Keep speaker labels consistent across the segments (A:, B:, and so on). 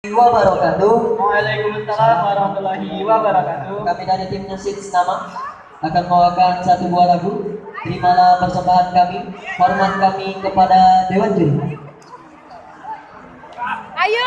A: Wabarakatuh.
B: Waalaikumsalam warahmatullahi wabarakatuh.
A: Kami dari tim Nyesit Nama akan membawakan satu buah lagu. Terimalah persembahan kami, hormat kami kepada Dewan Juri.
C: Ayo.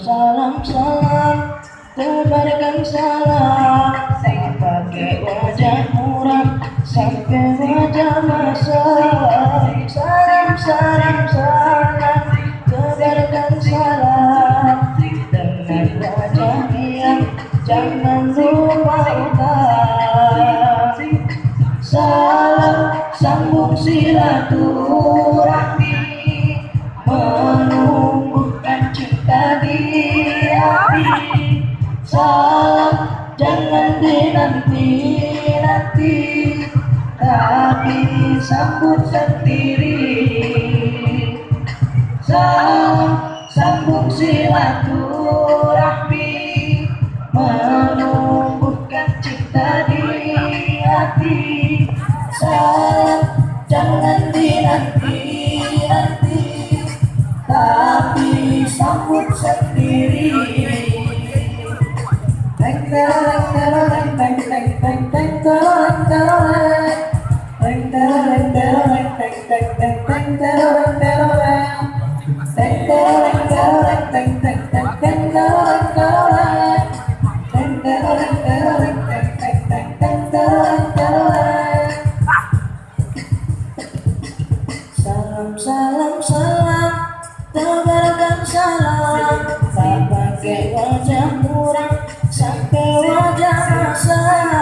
B: Salam, salam, tebarkan salam. Saya pakai wajah murah sampai wajah masam. Salam, salam, salam, tebarkan salam. Dengan wajah yang jangan lupa utang. Salam, sambung silaturahmi, menumbuhkan cinta di hati. Salam jangan dinanti-nanti, tapi sambut sendiri. Salam sambung silaturahmi, menumbuhkan cinta di hati. Salam jangan dinanti-nanti, tapi sambut sendiri. Teng tereng tereng teng teng teng teng tereng tereng teng tereng tereng teng teng teng teng tereng tereng teng tereng tereng teng teng teng teng tereng tereng teng tereng tereng teng teng teng teng tereng tereng. Salam salam salam, tebarkan salam. Tak pakai wajah murah sampai wajah masam.